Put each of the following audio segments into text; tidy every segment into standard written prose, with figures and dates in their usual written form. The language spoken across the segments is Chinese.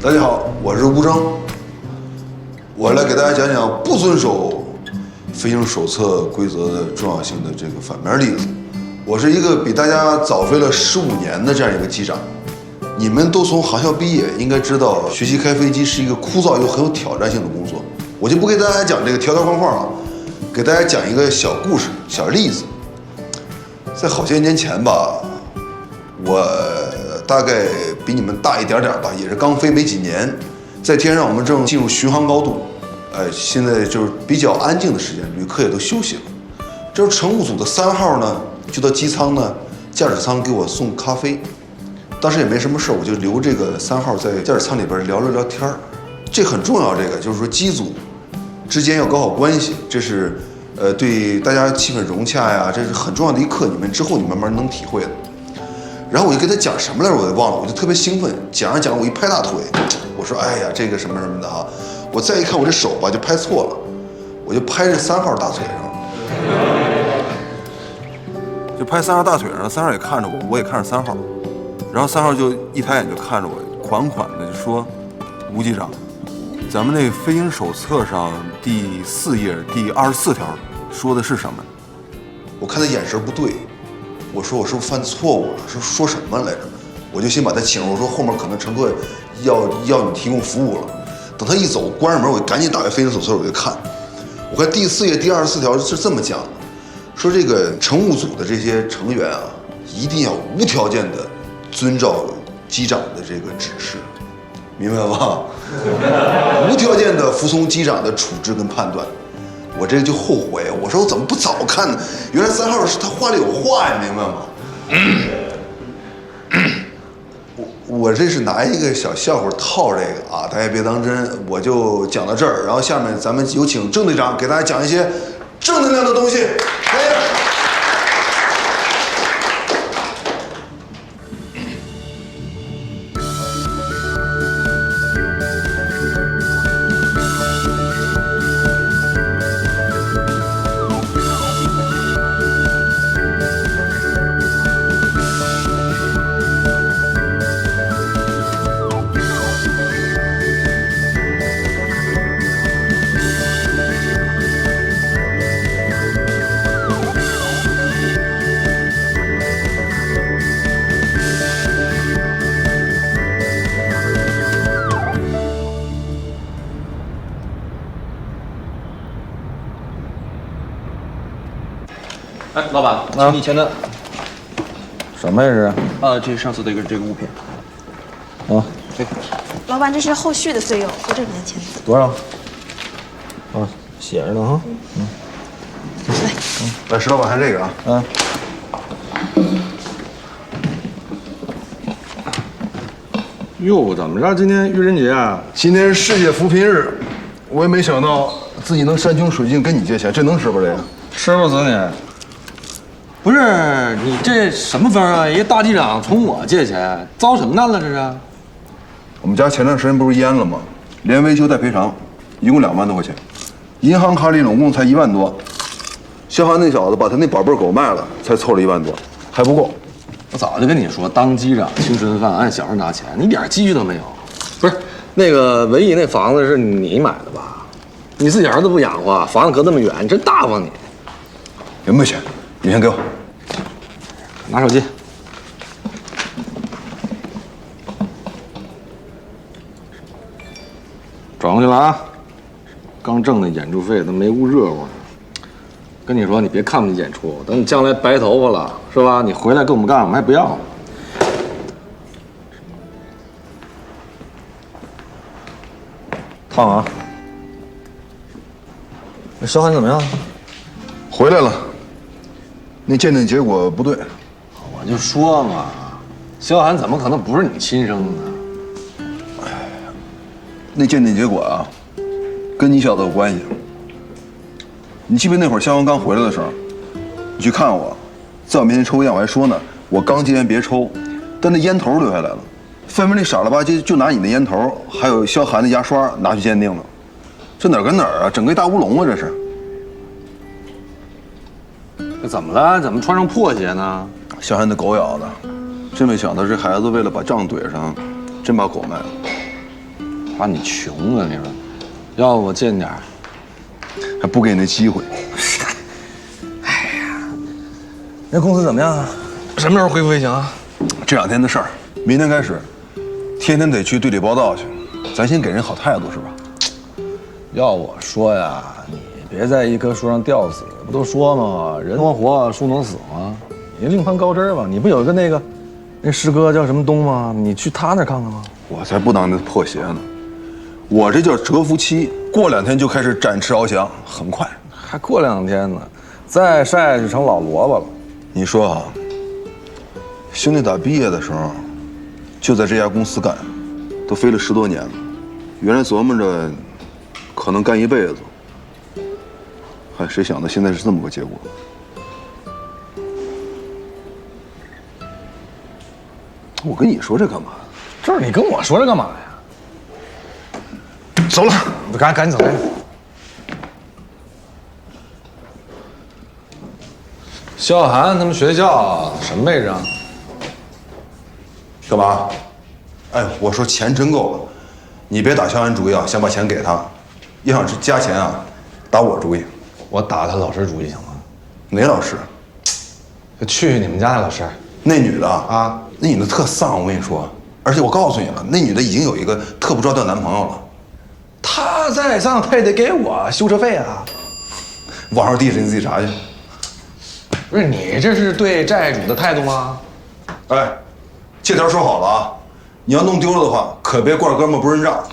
大家好，我是吴征，我来给大家讲讲不遵守飞行手册规则的重要性的这个反面例子。我是一个比大家早飞了15年的这样一个机长，你们都从航校毕业，应该知道学习开飞机是一个枯燥又很有挑战性的工作。我就不给大家讲这个条条框框了，给大家讲一个小故事、小例子。在好些年前吧，我大概比你们大一点点吧，也是刚飞没几年，在天上我们正进入巡航高度，现在就是比较安静的时间，旅客也都休息了。这时候乘务组的3号呢，就到机舱呢，驾驶舱给我送咖啡。当时也没什么事，我就留这个3号在驾驶舱里边聊了聊天儿。这很重要，这个就是说机组之间要搞好关系，这是对大家气氛融洽呀，这是很重要的一课，你们之后你慢慢能体会的。然后我就跟他讲什么来着，我也忘了，我就特别兴奋，讲着讲着我一拍大腿，我说哎呀这个什么什么的哈，我再一看我这手吧就拍错了，我就拍这3号大腿上了，就拍3号大腿上，3号也看着我，我也看着3号，然后3号就一抬眼就看着我，款款的就说：“吴机长，咱们那飞行手册上第4页第24条说的是什么？”我看他眼神不对，我说我是不是犯错误了？说什么来着？我就先把他请入，我说后面可能乘客要你提供服务了。等他一走，关上门，我赶紧打开飞行手册，我就看。我看第4页第24条是这么讲的，说这个乘务组的这些成员啊，一定要无条件的遵照机长的这个指示，明白吧？无条件的服从机长的处置跟判断。我这就后悔，我说我怎么不早看呢？原来3号是他话里有话呀，明白吗？我这是拿一个小笑话套这个啊，大家别当真。我就讲到这儿，然后下面咱们有请郑队长给大家讲一些正能量的东西。哎，老板，请你签单。什么呀是？这是上次的这个物品。啊，对。老板，这是后续的费用，在这里面签字。多少？啊，写着呢哈。来，石老板看这个啊。哟，怎么着？今天愚人节啊？今天是世界扶贫日，我也没想到自己能山穷水尽跟你借钱，这能吃不这个？吃不死你！不是你这什么风啊？一个大机长从我借钱，遭什么难了这是？我们家前段时间不是淹了吗？连维修带赔偿，一共2万多块钱，银行卡里总共才1万多。肖寒那小子把他那宝贝狗卖了，才凑了1万多，还不够。我早就跟你说，当机长青春饭，按小时拿钱，你点积蓄都没有。不是那个文艺那房子是你买的吧？你自己儿子不养活，房子隔那么远，你真大方你。有没有钱？你先给我。拿手机。转过去了啊！刚挣的演出费都没捂热乎呢。跟你说，你别看不起演出，等你将来白头发了，是吧？你回来跟我们干，我们还不要。烫啊！那肖寒怎么样？回来了。那鉴定结果不对。我就说嘛，肖寒怎么可能不是你亲生的？那鉴定结果啊，跟你小子有关系。你记不记得那会儿肖寒刚回来的时候，你去看我，在我面前抽烟，我还说呢，我刚戒烟别抽，但那烟头留下来了，分分钟傻了吧唧就拿你那烟头，还有肖寒的牙刷拿去鉴定了，这哪儿跟哪儿啊？整个一大乌龙啊！这是。这怎么了？怎么穿上破鞋呢？肖寒的狗咬的，真没想到这孩子为了把账怼上，真把狗卖了。怕你穷啊！你说，要不我借你点儿？还不给你那机会。那公司怎么样啊？什么时候恢复运行啊？这2天的事儿，明天开始，天天得去队里报道去。咱先给人好态度是吧？要我说呀，你别在一棵树上吊死。不都说吗？人能活，树能死吗？你另攀高枝吧。你不有个那师哥叫什么东吗？你去他那看看吧。我才不当那破鞋呢，我这叫蛰伏期，过2天就开始展翅翱翔，很快。还过2天呢，再晒就成老萝卜了。你说啊，兄弟打毕业的时候，就在这家公司干，都飞了10多年了。原来琢磨着，可能干一辈子。嗨，谁想到现在是这么个结果？我跟你说这干嘛？这是你跟我说这干嘛呀？走了，赶紧走，赶紧走。肖涵他们学校什么位置啊？干嘛？哎，我说钱真够了，你别打肖安主意啊，想把钱给他，要想加钱啊，打我主意。我打他老师主意行吗？哪老师？就去你们家那老师。那女的啊，那女的特丧，我跟你说。而且我告诉你了，那女的已经有一个特不着调男朋友了。他再丧，他也得给我修车费啊。网上地址你自己查去。不是你这是对债主的态度吗？哎，借条说好了啊，你要弄丢了的话，可别怪哥们不认账。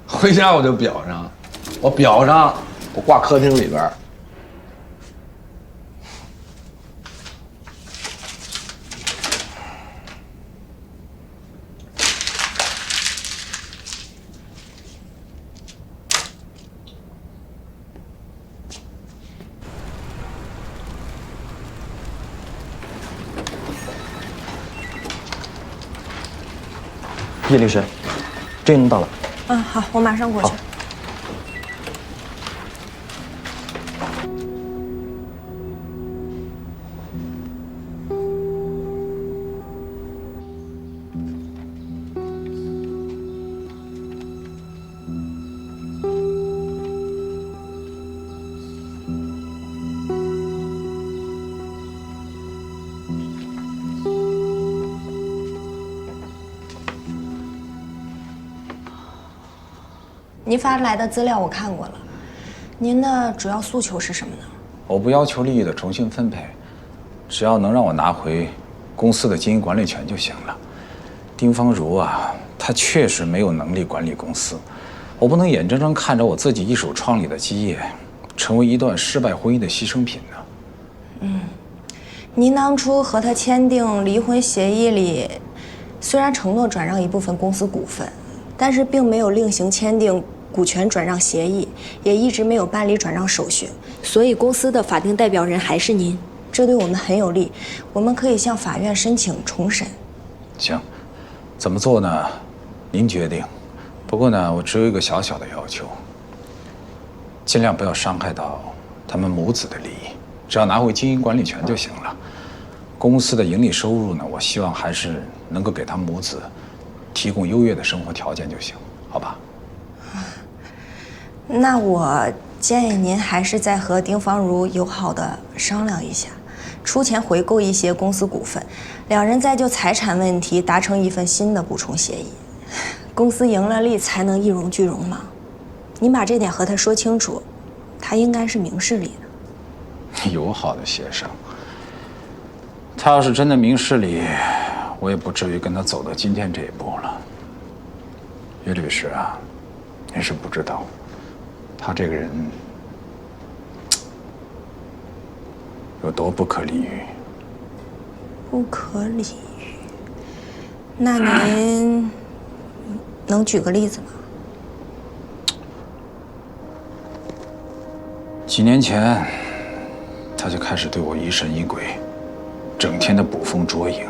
回家我就裱上，我裱上，我挂客厅里边。叶律师，这能到了。嗯，好，我马上过去。您发来的资料我看过了，您的主要诉求是什么呢？我不要求利益的重新分配，只要能让我拿回公司的经营管理权就行了。丁方如啊，他确实没有能力管理公司，我不能眼睁睁看着我自己一手创立的基业，成为一段失败婚姻的牺牲品呢。您当初和他签订离婚协议里，虽然承诺转让一部分公司股份，但是并没有另行签订股权转让协议，也一直没有办理转让手续，所以公司的法定代表人还是您，这对我们很有利，我们可以向法院申请重审。行，怎么做呢？您决定。不过呢，我只有一个小小的要求，尽量不要伤害到他们母子的利益，只要拿回经营管理权就行了。公司的盈利收入呢，我希望还是能够给他们母子提供优越的生活条件就行，好吧？那我建议您还是再和丁方如友好的商量一下，出钱回购一些公司股份，两人再就财产问题达成一份新的补充协议，公司赢了利才能一荣俱荣嘛。您把这点和他说清楚，他应该是明事理的。友好的协商，他要是真的明事理，我也不至于跟他走到今天这一步了。岳律师啊，您是不知道，他这个人有多不可理喻。不可理喻？那您能举个例子吗？几年前，他就开始对我疑神疑鬼，整天的捕风捉影，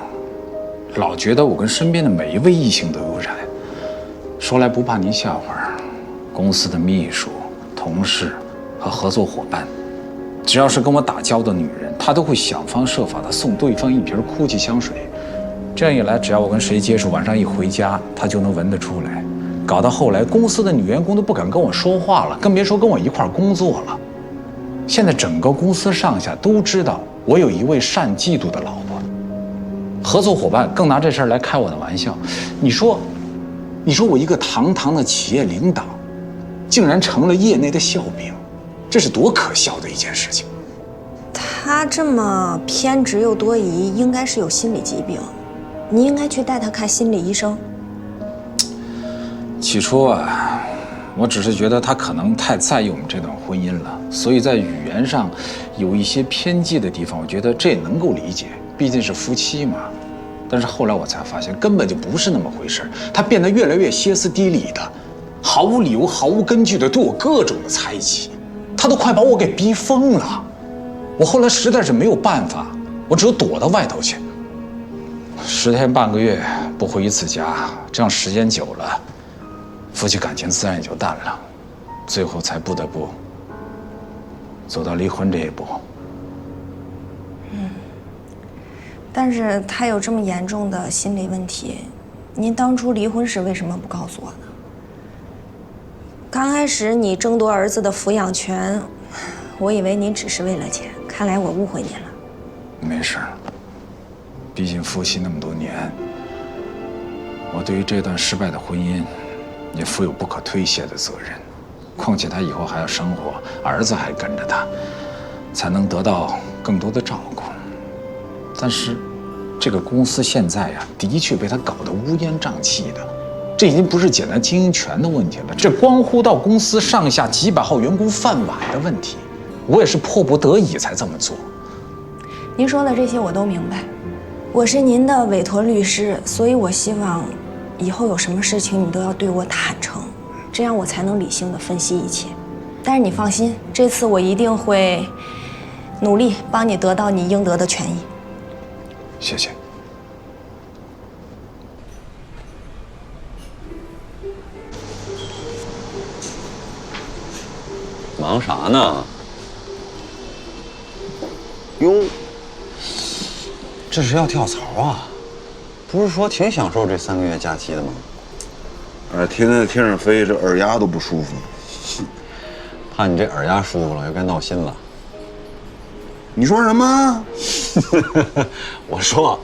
老觉得我跟身边的每一位异性都有染。说来不怕您笑话，公司的秘书、同事和合作伙伴，只要是跟我打交道的女人，他都会想方设法的送对方一瓶哭泣香水。这样一来，只要我跟谁接触，晚上一回家，他就能闻得出来。搞到后来公司的女员工都不敢跟我说话了，更别说跟我一块儿工作了。现在整个公司上下都知道我有一位善嫉妒的老婆，合作伙伴更拿这事儿来开我的玩笑。你说我一个堂堂的企业领导，竟然成了业内的笑柄，这是多可笑的一件事情。他这么偏执又多疑，应该是有心理疾病，你应该去带他看心理医生。起初啊，我只是觉得他可能太在意我们这段婚姻了，所以在语言上有一些偏激的地方，我觉得这也能够理解，毕竟是夫妻嘛。但是后来我才发现，根本就不是那么回事。他变得越来越歇斯底里的，毫无理由、毫无根据的对我各种的猜忌，他都快把我给逼疯了。我后来实在是没有办法，我只有躲到外头去。10天半个月不回一次家，这样时间久了，夫妻感情自然也就淡了，最后才不得不走到离婚这一步。但是他有这么严重的心理问题，您当初离婚时为什么不告诉我呢？刚开始你争夺儿子的抚养权，我以为您只是为了钱，看来我误会您了。没事，毕竟夫妻那么多年，我对于这段失败的婚姻也负有不可推卸的责任。况且他以后还要生活，儿子还跟着他，才能得到更多的照顾。但是，这个公司现在呀，的确被他搞得乌烟瘴气的，这已经不是简单经营权的问题了，这关乎到公司上下几百号员工饭碗的问题。我也是迫不得已才这么做。您说的这些我都明白，我是您的委托律师，所以我希望以后有什么事情你都要对我坦诚，这样我才能理性的分析一切。但是你放心，这次我一定会努力帮你得到你应得的权益。谢谢。忙啥呢？哟，这是要跳槽啊？不是说挺享受这3个月假期的吗？哎，天天在天上飞，这耳压都不舒服。怕你这耳压舒服了，又该闹心了。你说什么？我说，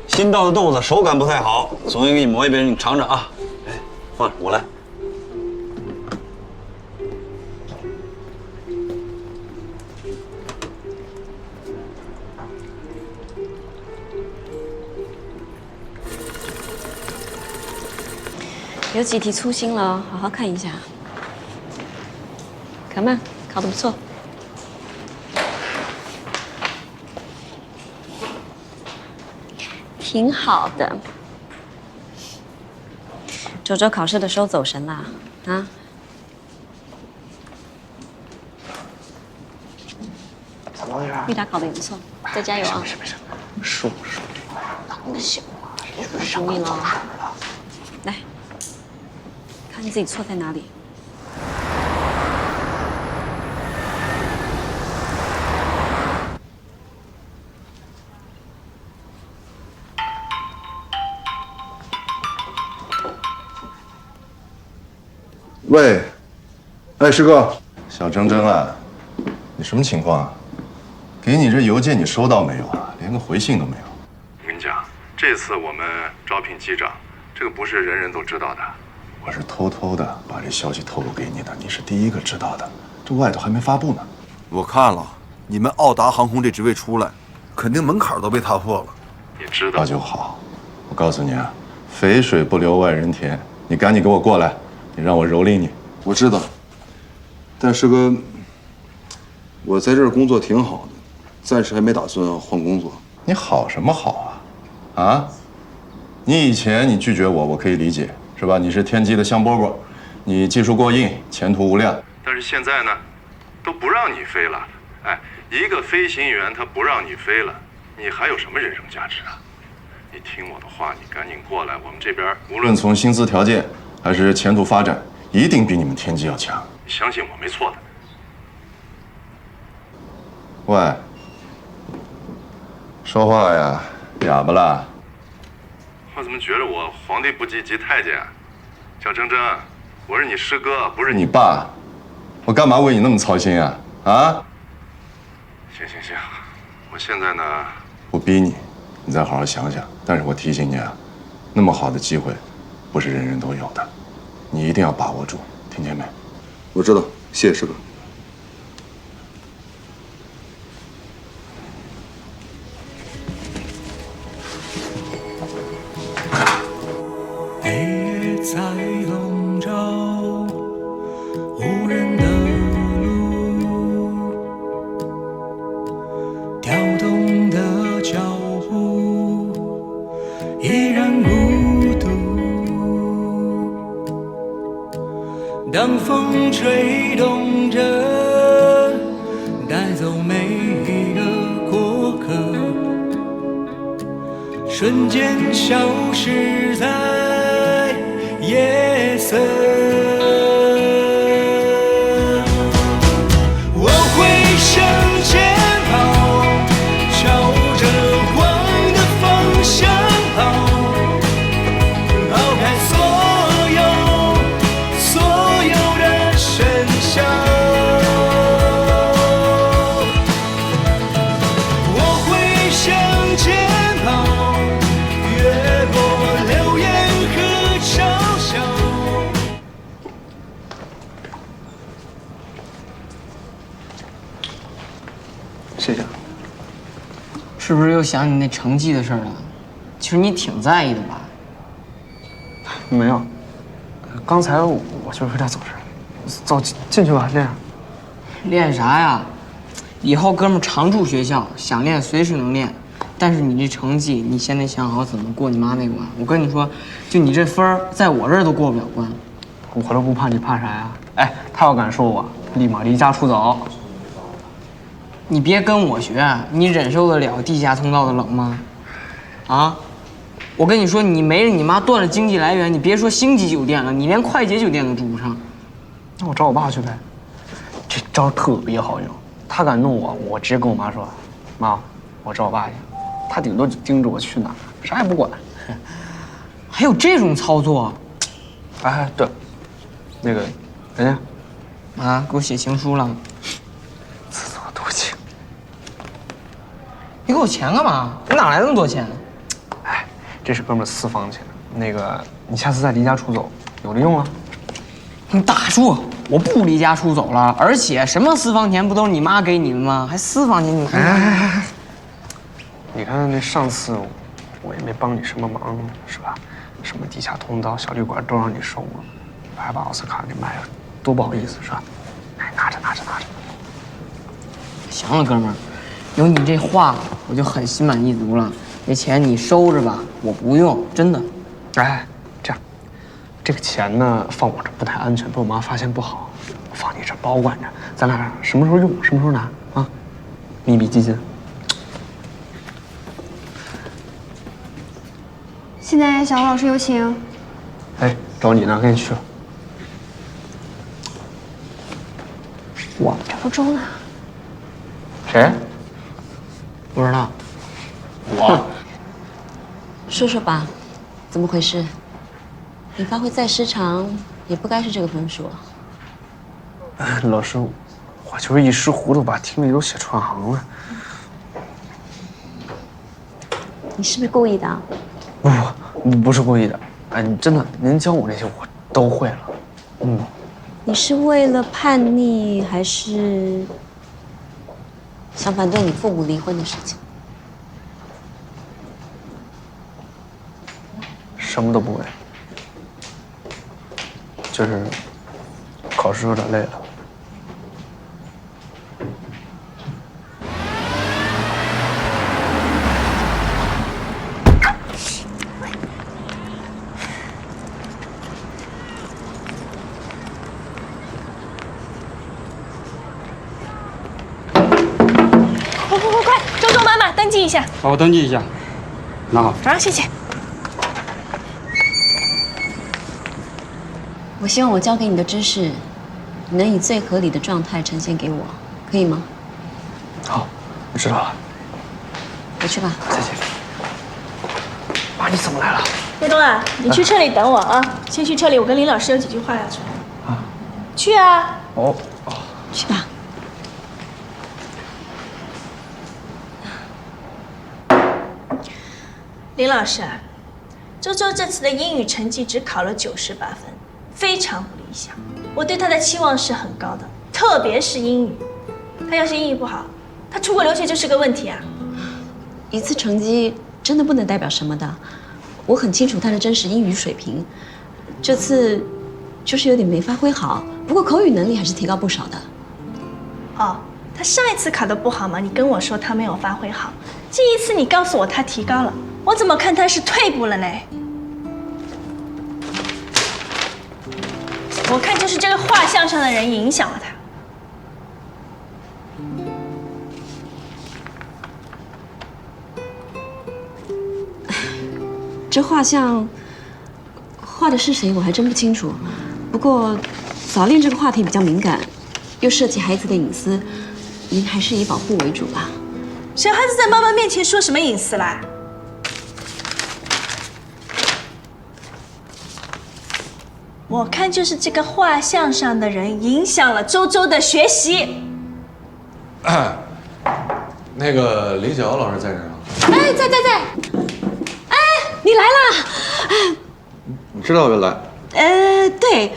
新到的豆子手感不太好，总得给你磨一杯，你尝尝啊。哎，放着，我来。有几题粗心了，好好看一下。Come on，考得不错。挺好的。周周考试的时候走神啦，啊？怎么回事？玉达考得也不错，再加油啊！没事，数，那行，数你了。来，看你自己错在哪里。喂，哎，师哥，小铮铮啊，你什么情况啊？给你这邮件你收到没有啊？连个回信都没有。我跟你讲，这次我们招聘机长，这个不是人人都知道的。我是偷偷的把这消息透露给你的，你是第一个知道的，这外头还没发布呢。我看了，你们奥达航空这职位出来，肯定门槛都被踏破了。你知道那就好，我告诉你啊，肥水不流外人田，你赶紧给我过来，你让我蹂躏你。我知道，但师哥，我在这儿工作挺好的，暂时还没打算换工作。你好什么好啊？啊？你以前你拒绝我，我可以理解，是吧？你是天机的香饽饽，你技术过硬，前途无量。但是现在呢，都不让你飞了。哎，一个飞行员他不让你飞了，你还有什么人生价值啊？你听我的话，你赶紧过来，我们这边无论无论从薪资条件还是前途发展，一定比你们天机要强。你相信我没错的。喂，说话呀，哑巴啦？我怎么觉得我皇帝不急急太监啊？小铮铮，我是你师哥，不是你爸，我干嘛为你那么操心啊？啊？行，我现在呢，我逼你，你再好好想想。但是我提醒你啊，那么好的机会，不是人人都有的，你一定要把握住，听见没？我知道，谢谢师哥。黑夜在笼罩无人的路，跳动的脚步依然孤独。当风吹动着，带走每一个过客，瞬间消失在夜色。我会向前跑，朝着光的方向跑，抛开所有的喧嚣。我会向前跑，越过流言和嘲笑。谢谢。是不是又想你那成绩的事儿了？其实你挺在意的吧？没有，刚才我就是有点走神。走进去吧，练。练啥呀？以后哥们儿常驻学校，想练随时能练。但是你这成绩，你先得想好怎么过你妈那关。我跟你说，就你这分儿，在我这儿都过不了关。我都不怕，你怕啥呀？哎，他要敢说我，立马离家出走。你别跟我学，你忍受得了地下通道的冷吗？啊！我跟你说，你没了你妈断了经济来源，你别说星级酒店了，你连快捷酒店都住不上。那我找我爸去呗。这招特别好用，他敢弄我，我直接跟我妈说，妈，我找我爸去。他顶多就盯着我去哪儿，啥也不管。还有这种操作？哎，对，那个，人家啊，给我写情书了。自作多情。你给我钱干嘛？你哪来那么多钱？哎，这是哥们私房钱。那个，你下次再离家出走，有的用啊。你大叔，我不离家出走了，而且什么私房钱不都是你妈给你的吗？还私房钱你？哎，你看那上次我也没帮你什么忙，是吧？什么地下通道、小旅馆都让你收了，还把奥斯卡给卖了，多不好意思，是吧？哎，拿着。行了，哥们儿，有你这话，我就很心满意足了。这钱你收着吧，我不用，真的。哎，这样，这个钱呢放我这不太安全，被我妈发现不好，我放你这保管着，咱俩什么时候用什么时候拿啊，秘密基金。现在小吴老师有请。哎，找你呢，赶紧去。我找不周呢。谁？不知道。我。说说吧，怎么回事？你发挥再失常，也不该是这个分数。老师，我就是一时糊涂，把听力都写串行了。你是不是故意的？不是故意的。哎，真的，您教我这些我都会了。你是为了叛逆，还是想反对你父母离婚的事情？什么都不会，就是考试有点累了。快，周周妈妈登记一下。好，我登记一下，拿好。好，谢谢。我希望我教给你的知识，你能以最合理的状态呈现给我，可以吗？好，我知道了。回去吧。再见。妈，你怎么来了？叶东啊，你去车里等我啊，先去车里，我跟林老师有几句话要说。啊，去啊。哦，去吧。林老师，周周这次的英语成绩只考了98分，非常不理想。我对他的期望是很高的，特别是英语。他要是英语不好，他出国留学就是个问题啊。一次成绩真的不能代表什么的，我很清楚他的真实英语水平，这次就是有点没发挥好，不过口语能力还是提高不少的。哦，他上一次考得不好嘛，你跟我说他没有发挥好，这一次你告诉我他提高了，我怎么看他是退步了呢？我看就是这个画像上的人影响了他。这画像画的是谁，我还真不清楚。不过早恋这个话题比较敏感，又涉及孩子的隐私，您还是以保护为主吧。小孩子在妈妈面前说什么隐私啦？我看就是这个画像上的人影响了周周的学习。那个李小老师在这儿啊？哎，在。哎，你来啦！你知道我来？对，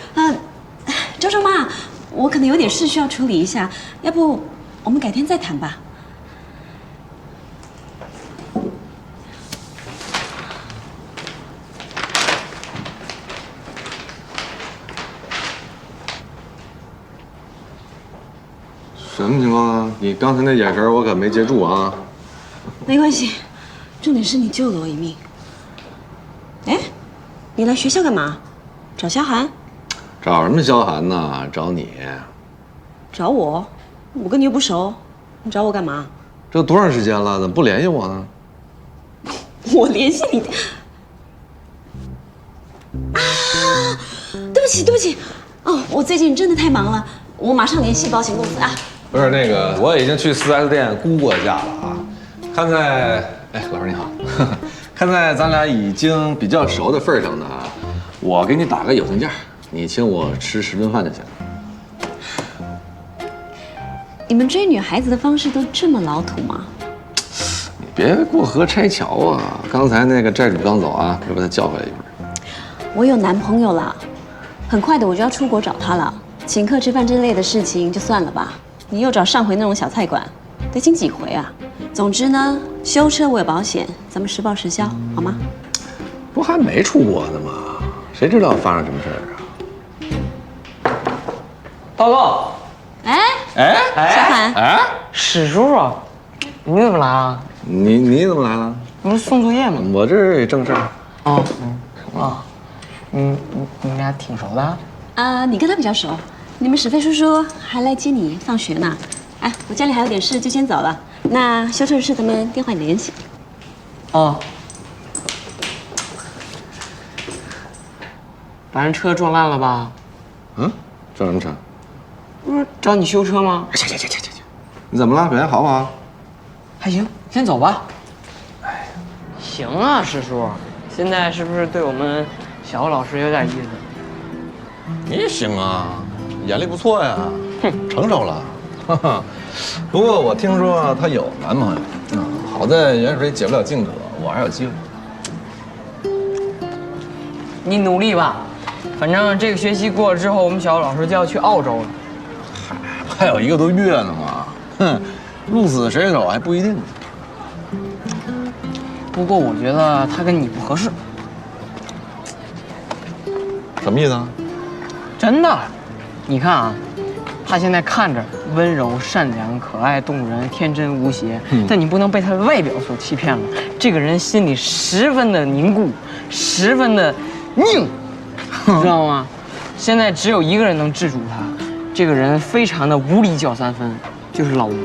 周周妈，我可能有点事需要处理一下，要不我们改天再谈吧。什么情况啊？你刚才那眼神我可没接住啊。没关系，重点是你救了我一命。哎，你来学校干嘛？找萧寒？找什么萧寒呢？找你。找我？我跟你又不熟，你找我干嘛？这多长时间了，怎么不联系我呢？我联系你啊！对不起，哦，我最近真的太忙了，我马上联系保险公司啊。不是那个，我已经去4S店估过价了啊。看在，哎，老师你好，看在咱俩已经比较熟的份上呢，我给你打个友情价，你请我吃10顿饭就行。你们追女孩子的方式都这么老土吗？你别过河拆桥啊！刚才那个债主刚走啊，别把他叫回来一会儿。我有男朋友了，很快的我就要出国找他了，请客吃饭之类的事情就算了吧。你又找上回那种小菜馆，得请几回啊？总之呢，修车我有保险，咱们实报实销，好吗？不还没出国呢吗？谁知道发生什么事儿啊？报告。哎，小韩，哎，史叔叔，你怎么来了？你怎么来了？不是送作业吗？我这儿也正事儿。你们俩挺熟的啊？你跟他比较熟，你们史飞叔叔还来接你放学呢。哎，我家里还有点事，就先走了。那修车的事咱们电话里联系。哦。把人车撞烂了吧？嗯，撞什么车？不是找你修车吗？去！你怎么了？表现好不好？还行，先走吧。哎，行啊，师叔，现在是不是对我们小欧老师有点意思？你也行啊，眼力不错呀，成熟了。不过我听说她有男朋友，好在远水解不了近渴，我还有机会。你努力吧，反正这个学期过了之后，我们小欧老师就要去澳洲了。还有1个多月呢嘛，哼，鹿死谁手还不一定。不过我觉得他跟你不合适。什么意思啊？真的，你看啊，他现在看着温柔、善良、可爱、动人、天真无邪，但你不能被他的外表所欺骗了。这个人心里十分的凝固，十分的拧，你知道吗？现在只有一个人能制住他。这个人非常的无理搅3分，就是老吴。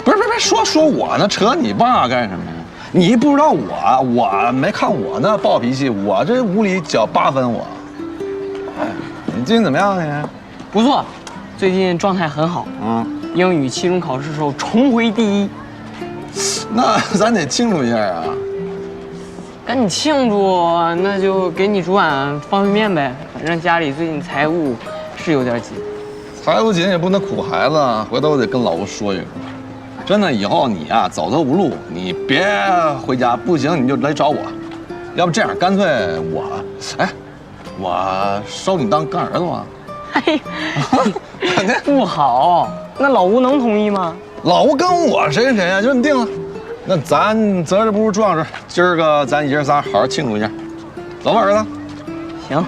不是，说我呢，扯你爸干什么呀？你不知道我没看我那暴脾气，我这无理搅8分我。哎，你最近怎么样呢？不错，最近状态很好啊。英语期中考试时候重回第1。那咱得庆祝一下啊！赶紧庆祝，那就给你煮碗方便面呗。反正家里最近财务是有点紧。财务紧也不能苦孩子，回头我得跟老吴说一声。真的，以后你呀走投无路，你别回家，不行你就来找我。要不这样，干脆我收你当干儿子吧。哎，不好，那老吴能同意吗？老吴跟我谁跟谁呀？就这么定了。那咱择日不如撞日，今儿个咱爷仨好好庆祝一下，走吧，儿子。行。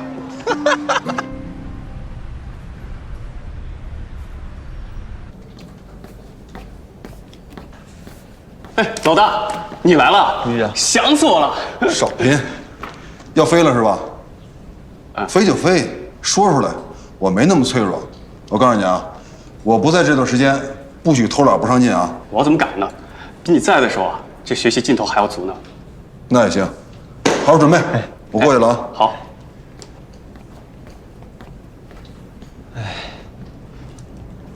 哎，老大，你来了，想死我了。少贫，要飞了是吧？飞就飞，说出来，我没那么脆弱。我告诉你啊，我不在这段时间，不许偷懒不上进啊！我怎么敢呢？比你在的时候啊，这学习劲头还要足呢。那也行，好好准备，我过去了啊。好。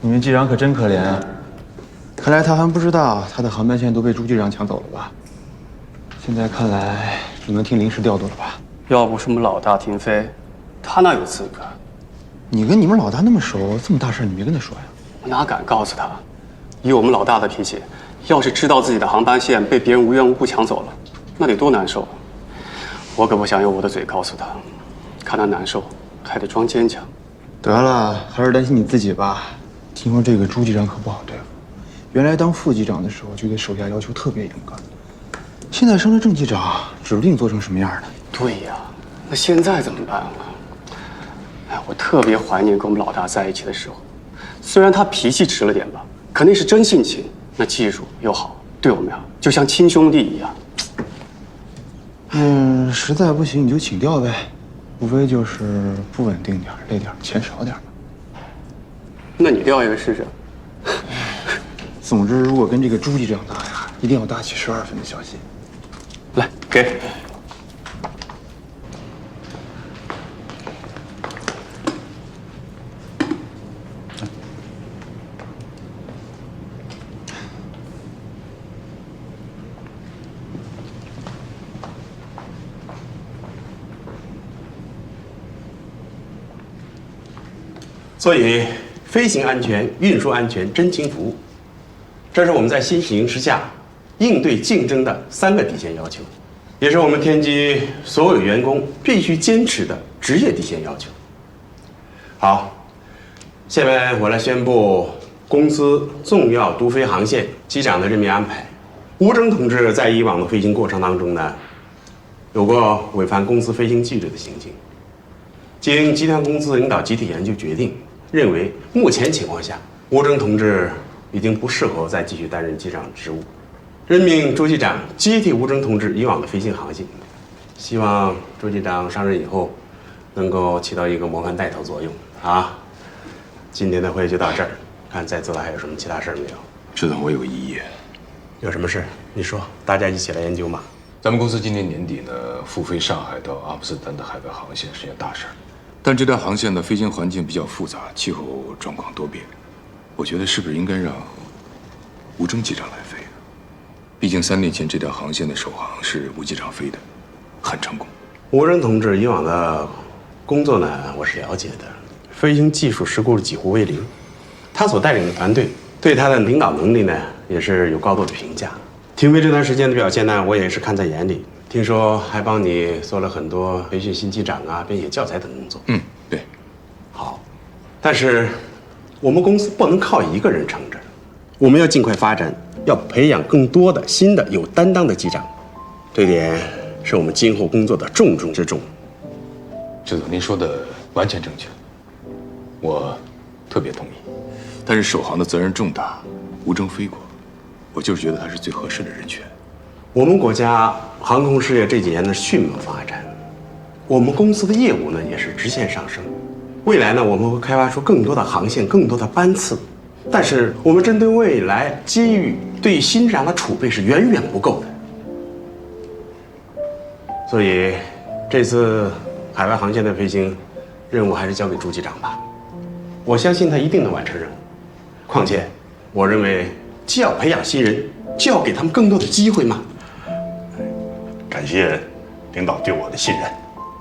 你们机长可真可怜啊！看来他还不知道他的航班线都被朱机长抢走了吧？现在看来只能听临时调度了吧？要不是我们老大停飞，他哪有资格？你跟你们老大那么熟，这么大事你没跟他说呀？我哪敢告诉他？以我们老大的脾气，要是知道自己的航班线被别人无缘无故抢走了，那得多难受啊！我可不想用我的嘴告诉他，看他难受，还得装坚强。得了，还是担心你自己吧。听说这个朱机长可不好对付，原来当副机长的时候就对手下要求特别严格，现在升了正机长，指不定做成什么样呢。对呀，那现在怎么办啊？哎，我特别怀念跟我们老大在一起的时候，虽然他脾气直了点吧，可那是真性情，那技术又好，对我们呀就像亲兄弟一样。实在不行你就请调呗，无非就是不稳定点，累点，钱少点嘛。那你调一个试试。总之，如果跟这个朱机长打呀，一定要打起12分的小心。来，给。所以，飞行安全、运输安全真情服务，这是我们在新形势下应对竞争的3个底线要求，也是我们天机所有员工必须坚持的职业底线要求。好，下面我来宣布公司重要督飞航线机长的任命安排。吴征同志在以往的飞行过程当中呢，有过违反公司飞行纪律的行径，经集团公司领导集体研究决定。认为目前情况下，吴征同志已经不适合再继续担任机长职务，任命朱机长接替吴征同志以往的飞行航线。希望朱机长上任以后，能够起到一个模范带头作用啊！今天的会就到这儿，看在座的还有什么其他事儿没有？知道我有个异议，有什么事你说，大家一起来研究嘛。咱们公司今年年底呢，复飞上海到阿姆斯特丹的海外航线是件大事儿。但这条航线的飞行环境比较复杂，气候状况多变，我觉得是不是应该让吴征机长来飞？毕竟3年前这条航线的首航是吴机长飞的，很成功。吴征同志以往的工作呢，我是了解的，飞行技术事故几乎为零。他所带领的团队对他的领导能力呢，也是有高度的评价。停飞这段时间的表现呢，我也是看在眼里。听说还帮你做了很多培训新机长啊、编写教材等工作。对。好，但是我们公司不能靠一个人撑着，我们要尽快发展，要培养更多的新的有担当的机长，这点是我们今后工作的重中之重。知道您说的完全正确，我特别同意。但是首航的责任重大，吴征飞过，我就是觉得他是最合适的人选。我们国家航空事业这几年的迅猛发展，我们公司的业务呢也是直线上升。未来呢，我们会开发出更多的航线、更多的班次，但是我们针对未来机遇、对新机长的储备是远远不够的。所以，这次海外航线的飞行任务还是交给朱机长吧。我相信他一定能完成任务。况且，我认为既要培养新人，就要给他们更多的机会嘛。感谢领导对我的信任，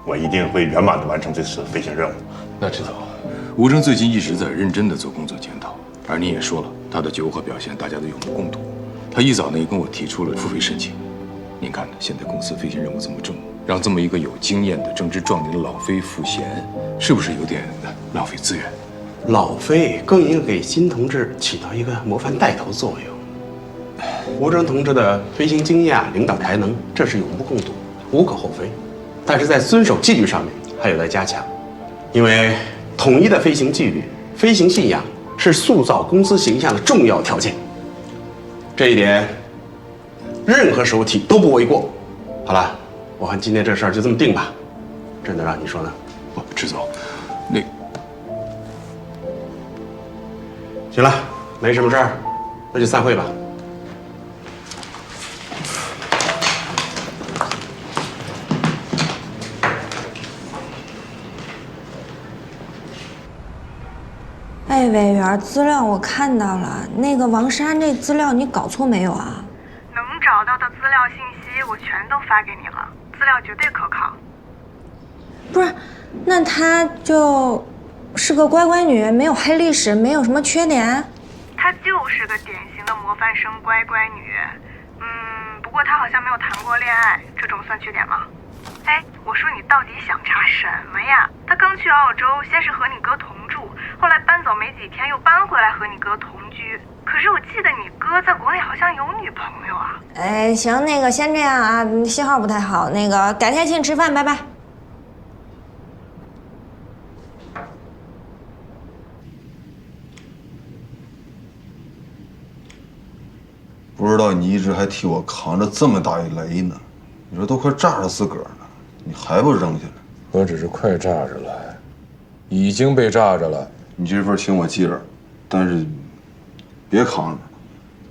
我一定会圆满地完成这次飞行任务。那知道，吴征最近一直在认真地做工作检讨，而你也说了，他的酒火表现大家都有目共睹。他一早呢也跟我提出了付费申请。您看呢，现在公司飞行任务这么重，让这么一个有经验的、正值壮年的老飞赋闲，是不是有点浪费资源？老飞更应该给新同志起到一个模范带头作用。吴征同志的飞行经验、领导才能，这是有目共睹，无可厚非。但是在遵守纪律上面还有待加强，因为统一的飞行纪律、飞行信仰是塑造公司形象的重要条件。这一点，任何手体都不为过。好了，我看今天这事儿就这么定吧。真的让你说呢？不，迟总，那行了，没什么事儿，那就散会吧。哎，委员，资料我看到了，那个王珊这资料你搞错没有啊？能找到的资料信息我全都发给你了，资料绝对可靠。不是，那她就是个乖乖女，没有黑历史，没有什么缺点。她就是个典型的模范生乖乖女。不过她好像没有谈过恋爱，这种算缺点吗？哎，我说你到底想查什么呀？她刚去澳洲，先是和你哥同住，后来搬走没几天又搬回来和你哥同居。可是我记得你哥在国内好像有女朋友啊。哎，行，那个先这样啊，信号不太好，那个改天请你吃饭，拜拜。不知道你一直还替我扛着这么大一雷呢，你说都快炸着自个儿了，你还不扔下来？何止是快炸着了，已经被炸着了。你这份情我记着，但是别扛着，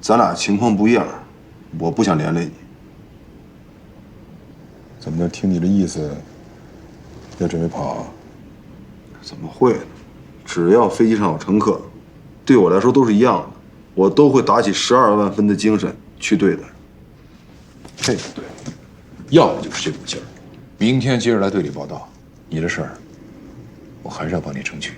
咱俩情况不一样，我不想连累你。怎么的？听你的意思，要准备跑啊？怎么会呢？只要飞机上有乘客，对我来说都是一样的，我都会打起12万分的精神去对待。这个对，要的就是这股劲儿。明天接着来队里报道，你的事儿，我还是要帮你争取。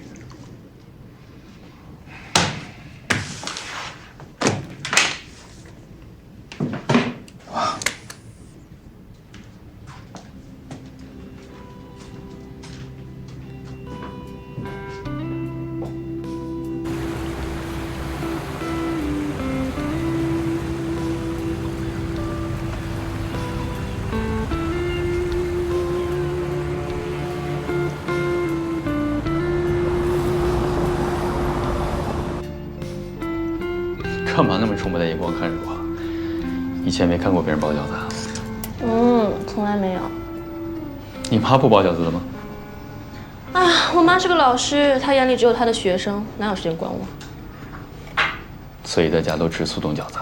干嘛那么崇拜的眼光看着我？以前没看过别人包饺子？从来没有。你妈不包饺子的吗？啊，我妈是个老师，她眼里只有她的学生，哪有时间管我？所以在家都吃速冻饺子。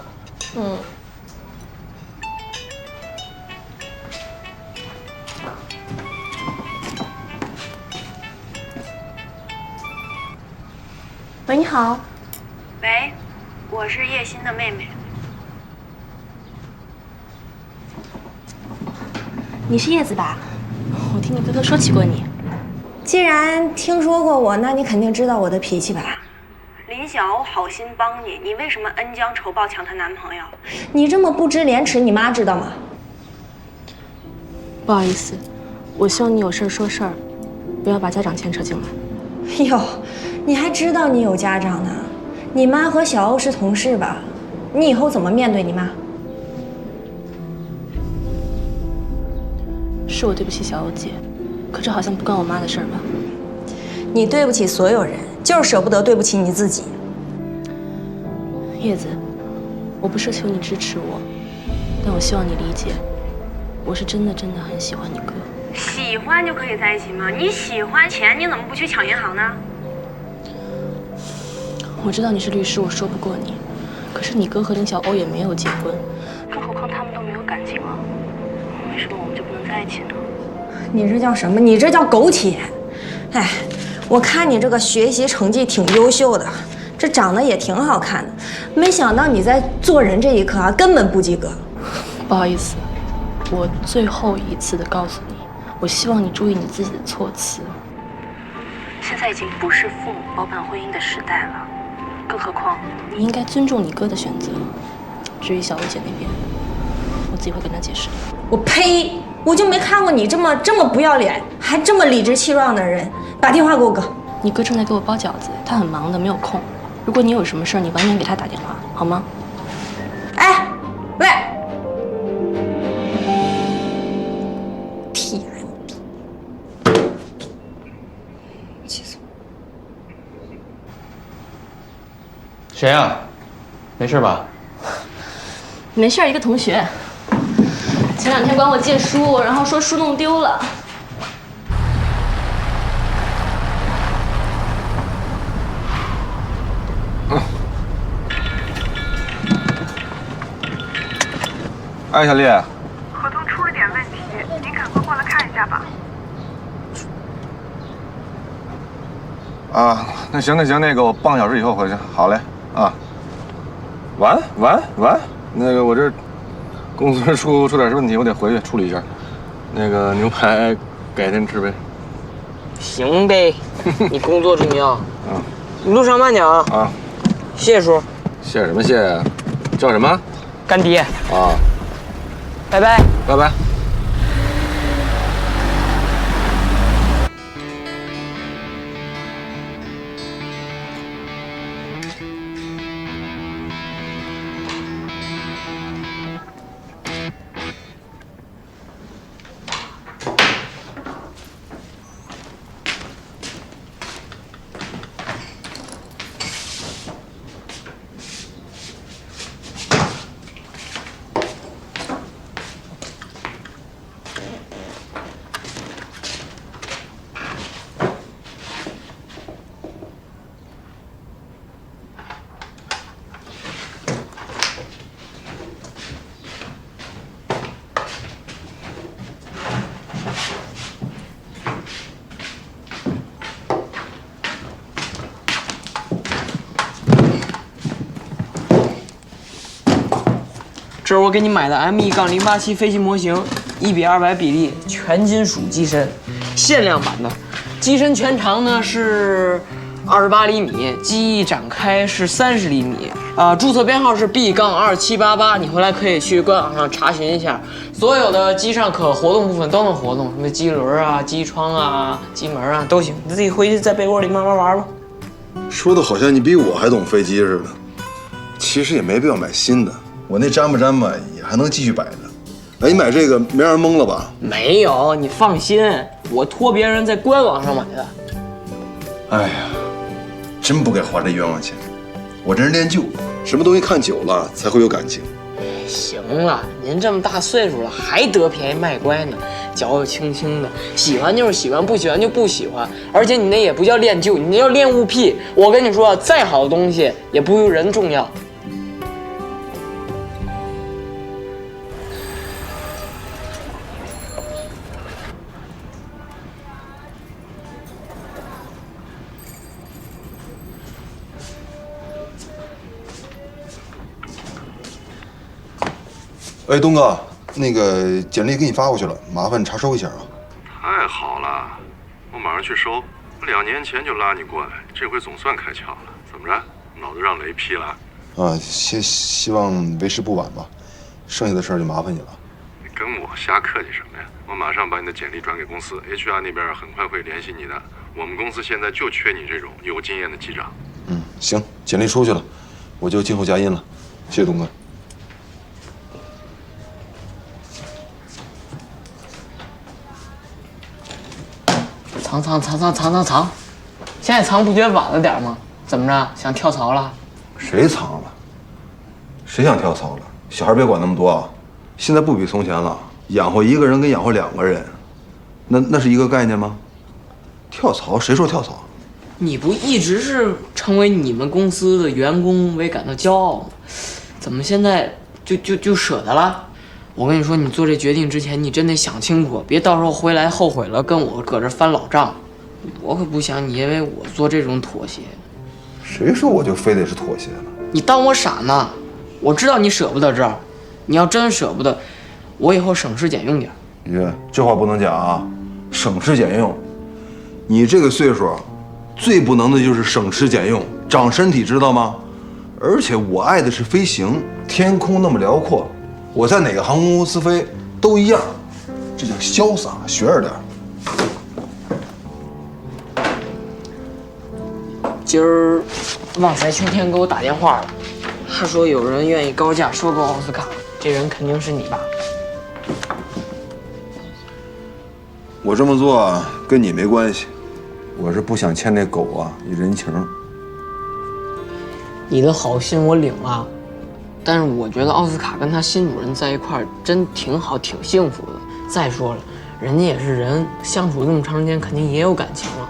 喂，你好。喂，我是叶欣的妹妹。你是叶子吧？我听你哥哥说起过你。既然听说过我，那你肯定知道我的脾气吧？林晓好心帮你，你为什么恩将仇报抢她男朋友？你这么不知廉耻，你妈知道吗？不好意思，我希望你有事说事儿，不要把家长牵扯进来。哟，你还知道你有家长呢？你妈和小欧是同事吧？你以后怎么面对你妈？是我对不起小欧姐，可这好像不关我妈的事儿吧？你对不起所有人，就是舍不得对不起你自己。叶子，我不奢求你支持我，但我希望你理解，我是真的很喜欢你哥。喜欢就可以在一起吗？你喜欢钱，你怎么不去抢银行呢？我知道你是律师，我说不过你，可是你哥和林小欧也没有结婚，更何况他们都没有感情了，为什么我们就不能在一起呢？你这叫什么？你这叫苟且！哎，我看你这个学习成绩挺优秀的，这长得也挺好看的，没想到你在做人这一科啊，根本不及格。不好意思，我最后一次的告诉你，我希望你注意你自己的措辞。现在已经不是父母包办婚姻的时代了，更何况你应该尊重你哥的选择。至于小薇姐那边，我自己会跟她解释的。我呸！我就没看过你这么不要脸，还这么理直气壮的人。打电话给我哥。你哥正在给我包饺子，他很忙的，没有空。如果你有什么事儿，你晚点给他打电话，好吗？哎，喂！气死我！谁呀？没事吧？没事儿，一个同学。前2天管我借书，然后说书弄丢了。哎，小丽，合同出了点问题，您赶快过来看一下吧。啊，那行，那个我半个小时以后回去。好嘞，啊。完，那个我这公司出点问题，我得回去处理一下。那个牛排改天吃呗。行呗，你工作重要。啊，你路上慢点啊。啊，谢叔。谢什么谢呀？叫什么？干爹。啊。拜拜。拜拜。这是我给你买的 ME-087飞行模型，1:200比例，全金属机身，限量版的。机身全长呢是28厘米，机翼展开是30厘米。注册编号是 B-2788，你回来可以去官网上查询一下。所有的机上可活动部分都能活动，什么机轮啊、机窗啊、机门啊都行。你自己回去在被窝里慢慢玩吧。说的好像你比我还懂飞机似的。其实也没必要买新的，我那粘吧也还能继续摆着。哎，你买这个没让人蒙了吧？没有，你放心，我托别人在官网上买的。哎呀，真不该花这冤枉钱。我这人恋旧，什么东西看久了才会有感情。行了，您这么大岁数了，还得便宜卖乖呢，矫揉轻轻的，喜欢就是喜欢，不喜欢就不喜欢。而且你那也不叫恋旧，你那叫恋物癖。我跟你说，再好的东西也不如人重要。哎，东哥，那个简历给你发过去了，麻烦查收一下啊。太好了，我马上去收。我2年前就拉你过来，这回总算开窍了。怎么着，脑子让雷劈了？啊，希望为时不晚吧，剩下的事儿就麻烦你了。你跟我瞎客气什么呀？我马上把你的简历转给公司 ，HR 那边很快会联系你的。我们公司现在就缺你这种有经验的机长。行，简历出去了，我就静候佳音了。谢谢东哥。藏，现在藏不觉得晚了点吗？怎么着，想跳槽了？谁藏了？谁想跳槽了？小孩别管那么多啊！现在不比从前了，养活一个人跟养活2个人，那是一个概念吗？跳槽？谁说跳槽？你不一直是成为你们公司的员工为感到骄傲吗？怎么现在就舍得了？我跟你说，你做这决定之前，你真得想清楚，别到时候回来后悔了，跟我搁这翻老账。我可不想你因为我做这种妥协。谁说我就非得是妥协了？你当我傻呢？我知道你舍不得这儿，你要真舍不得，我以后省吃俭用点。爷，这话不能讲啊，省吃俭用。你这个岁数，最不能的就是省吃俭用，长身体知道吗？而且我爱的是飞行，天空那么辽阔，我在哪个航空公司飞都一样，这叫潇洒，学着点。今儿旺财秋天给我打电话了，他说有人愿意高价收购奥斯卡，这人肯定是你吧？我这么做啊，跟你没关系，我是不想欠那狗啊一人情。你的好心我领了，但是我觉得奥斯卡跟他新主人在一块儿真挺好，挺幸福的。再说了，人家也是人，相处这么长时间，肯定也有感情了。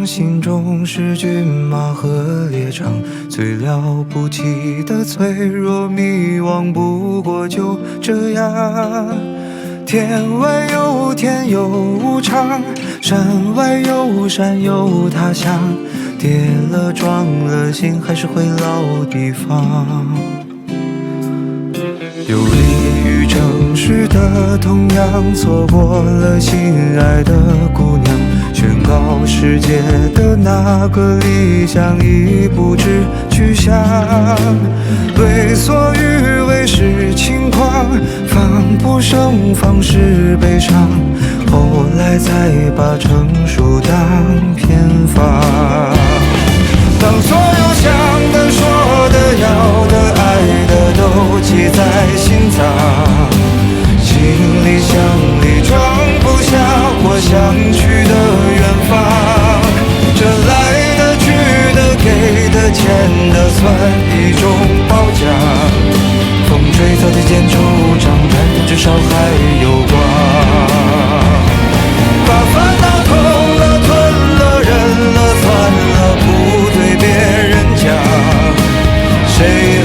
心中是骏马和猎场，最了不起的脆弱迷惘，不过就这样。天外有天有无常，山外有山有他乡，跌了撞了心还是回老地方。游离于城市的同样，错过了心爱的姑娘，宣告世界的那个理想已不知去向。为所欲为是轻狂，防不胜防是悲伤，后来才把成熟当偏方。当所有想的说的要的爱的都记在心脏，行李箱里装不下我想去的远方。这来的去的给的欠的算一种褒奖，风吹草低见惆怅，但至少还有光。把烦恼空了吞了忍了算了，不对别人讲，谁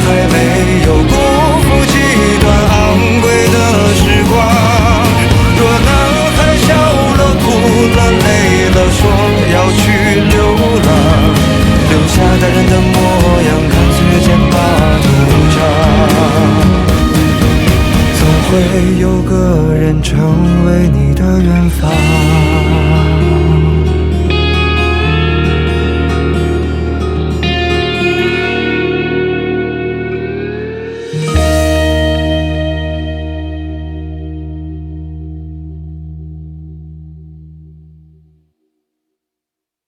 还没有辜负几段昂贵的时光。若男孩笑了哭了累了说要去流浪，留下大人的模样，看岁月剑拔弩张。总会有个人成